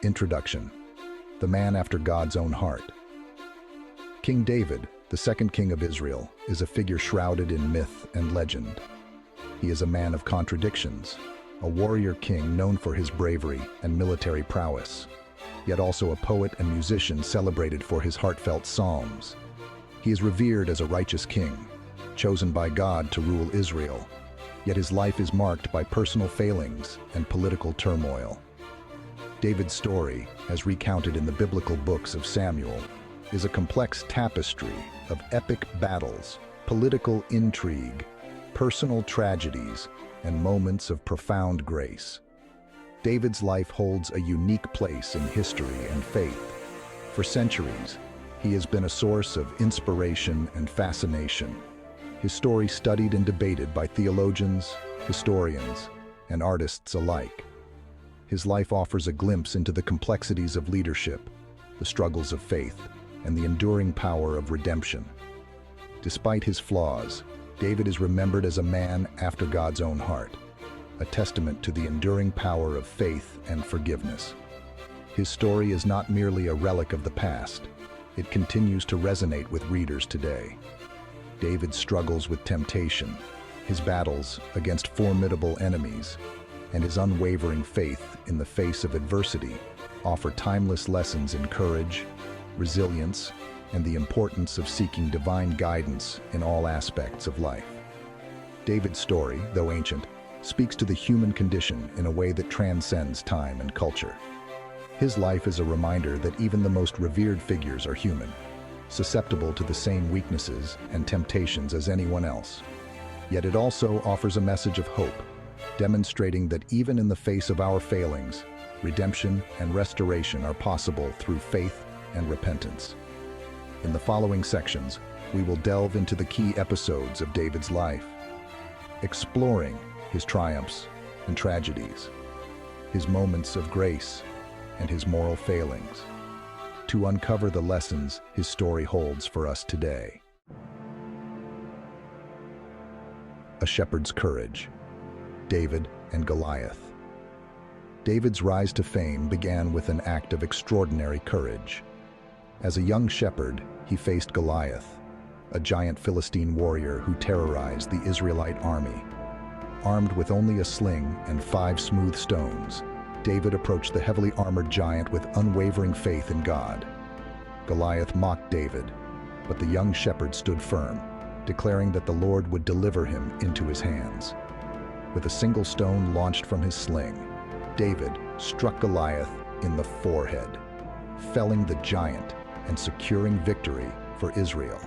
Introduction. The man after God's own heart. King David, the second king of Israel, is a figure shrouded in myth and legend. He is a man of contradictions, a warrior king known for his bravery and military prowess, yet also a poet and musician celebrated for his heartfelt psalms. He is revered as a righteous king, chosen by God to rule Israel, yet his life is marked by personal failings and political turmoil. David's story, as recounted in the biblical books of Samuel, is a complex tapestry of epic battles, political intrigue, personal tragedies, and moments of profound grace. David's life holds a unique place in history and faith. For centuries, he has been a source of inspiration and fascination. His story studied and debated by theologians, historians, and artists alike. His life offers a glimpse into the complexities of leadership, the struggles of faith, and the enduring power of redemption. Despite his flaws, David is remembered as a man after God's own heart, a testament to the enduring power of faith and forgiveness. His story is not merely a relic of the past, it continues to resonate with readers today. David's struggles with temptation, his battles against formidable enemies, and his unwavering faith in the face of adversity offer timeless lessons in courage, resilience, and the importance of seeking divine guidance in all aspects of life. David's story, though ancient, speaks to the human condition in a way that transcends time and culture. His life is a reminder that even the most revered figures are human, susceptible to the same weaknesses and temptations as anyone else. Yet it also offers a message of hope, demonstrating that even in the face of our failings, redemption and restoration are possible through faith and repentance. In the following sections, we will delve into the key episodes of David's life, exploring his triumphs and tragedies, his moments of grace and his moral failings, to uncover the lessons his story holds for us today. A shepherd's courage. David and Goliath. David's rise to fame began with an act of extraordinary courage. As a young shepherd, he faced Goliath, a giant Philistine warrior who terrorized the Israelite army. Armed with only a sling and 5 smooth stones, David approached the heavily armored giant with unwavering faith in God. Goliath mocked David, but the young shepherd stood firm, declaring that the Lord would deliver him into his hands. With a single stone launched from his sling, David struck Goliath in the forehead, felling the giant and securing victory for Israel.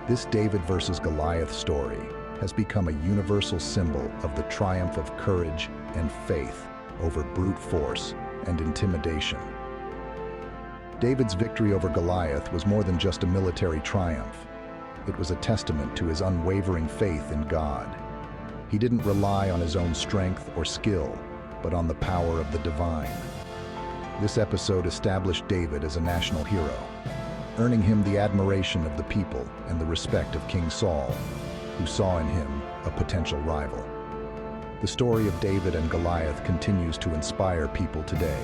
This David versus Goliath story has become a universal symbol of the triumph of courage and faith over brute force and intimidation. David's victory over Goliath was more than just a military triumph. It was a testament to his unwavering faith in God. He didn't rely on his own strength or skill, but on the power of the divine. This episode established David as a national hero, earning him the admiration of the people and the respect of King Saul, who saw in him a potential rival. The story of David and Goliath continues to inspire people today,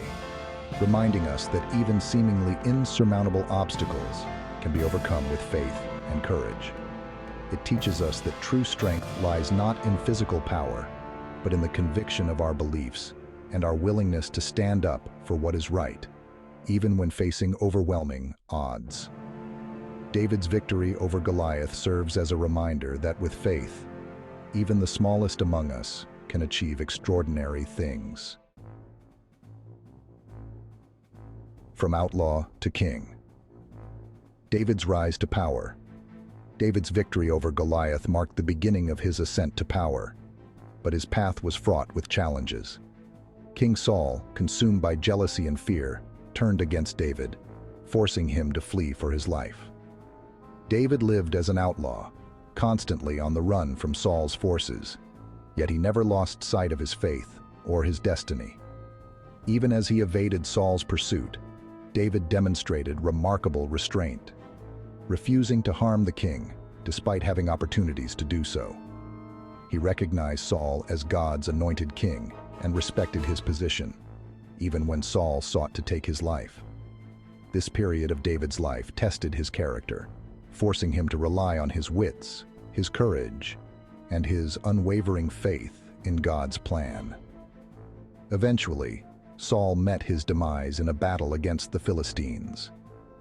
reminding us that even seemingly insurmountable obstacles can be overcome with faith and courage. It teaches us that true strength lies not in physical power, but in the conviction of our beliefs and our willingness to stand up for what is right, even when facing overwhelming odds. David's victory over Goliath serves as a reminder that with faith, even the smallest among us can achieve extraordinary things. From outlaw to king. David's rise to power. David's victory over Goliath marked the beginning of his ascent to power, but his path was fraught with challenges. King Saul, consumed by jealousy and fear, turned against David, forcing him to flee for his life. David lived as an outlaw, constantly on the run from Saul's forces, yet he never lost sight of his faith or his destiny. Even as he evaded Saul's pursuit, David demonstrated remarkable restraint, refusing to harm the king despite having opportunities to do so. He recognized Saul as God's anointed king and respected his position, even when Saul sought to take his life. This period of David's life tested his character, forcing him to rely on his wits, his courage, and his unwavering faith in God's plan. Eventually, Saul met his demise in a battle against the Philistines,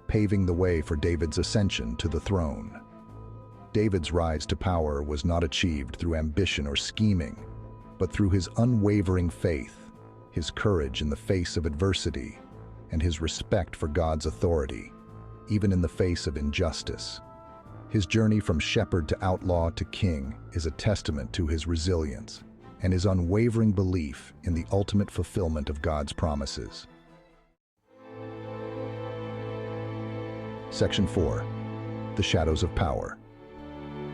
paving the way for David's ascension to the throne. David's rise to power was not achieved through ambition or scheming, but through his unwavering faith, his courage in the face of adversity, and his respect for God's authority, even in the face of injustice. His journey from shepherd to outlaw to king is a testament to his resilience and his unwavering belief in the ultimate fulfillment of God's promises. Section 4. The Shadows of Power.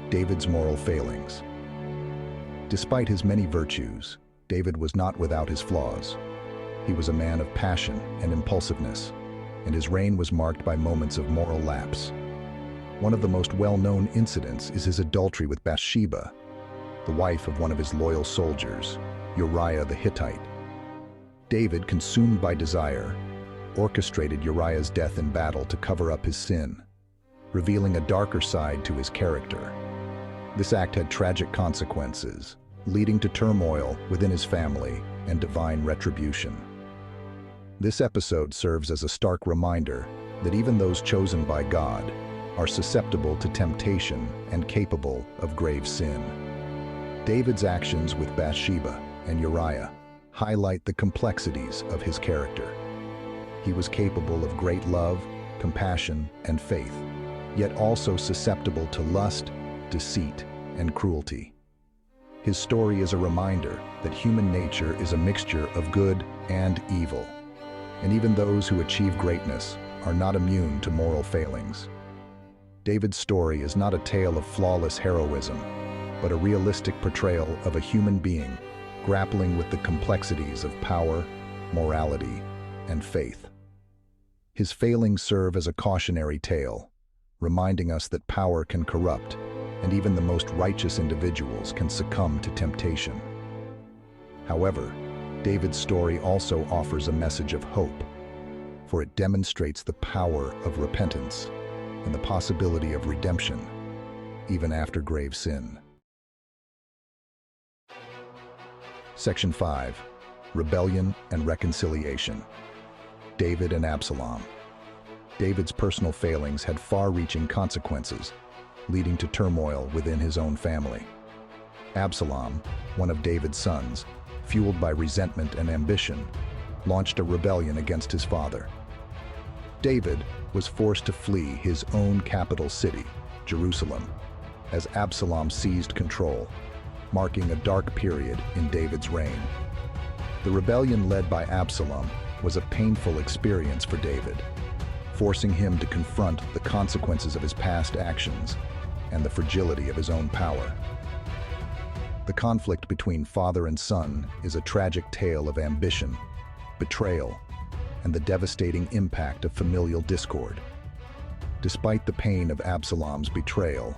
David's moral failings. Despite his many virtues, David was not without his flaws. He was a man of passion and impulsiveness, and his reign was marked by moments of moral lapse. One of the most well-known incidents is his adultery with Bathsheba, the wife of one of his loyal soldiers, Uriah the Hittite. David, consumed by desire, orchestrated Uriah's death in battle to cover up his sin, revealing a darker side to his character. This act had tragic consequences, leading to turmoil within his family and divine retribution. This episode serves as a stark reminder that even those chosen by God are susceptible to temptation and capable of grave sin. David's actions with Bathsheba and Uriah highlight the complexities of his character. He was capable of great love, compassion, and faith, yet also susceptible to lust, deceit, and cruelty. His story is a reminder that human nature is a mixture of good and evil, and even those who achieve greatness are not immune to moral failings. David's story is not a tale of flawless heroism, but a realistic portrayal of a human being grappling with the complexities of power, morality, and faith. His failings serve as a cautionary tale, reminding us that power can corrupt, and even the most righteous individuals can succumb to temptation. However, David's story also offers a message of hope, for it demonstrates the power of repentance and the possibility of redemption, even after grave sin. Section 5. Rebellion and Reconciliation. David and Absalom. David's personal failings had far-reaching consequences, leading to turmoil within his own family. Absalom, one of David's sons, fueled by resentment and ambition, launched a rebellion against his father. David was forced to flee his own capital city, Jerusalem, as Absalom seized control, marking a dark period in David's reign. The rebellion led by Absalom was a painful experience for David, forcing him to confront the consequences of his past actions and the fragility of his own power. The conflict between father and son is a tragic tale of ambition, betrayal, and the devastating impact of familial discord. Despite the pain of Absalom's betrayal,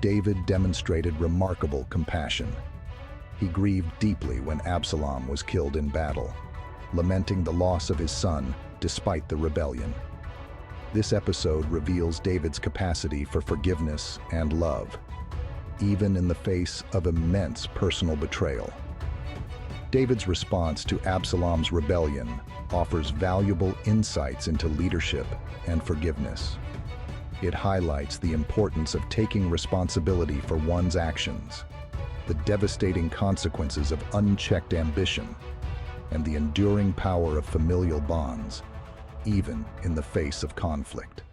David demonstrated remarkable compassion. He grieved deeply when Absalom was killed in battle, lamenting the loss of his son despite the rebellion. This episode reveals David's capacity for forgiveness and love, even in the face of immense personal betrayal. David's response to Absalom's rebellion offers valuable insights into leadership and forgiveness. It highlights the importance of taking responsibility for one's actions, the devastating consequences of unchecked ambition, and the enduring power of familial bonds, even in the face of conflict.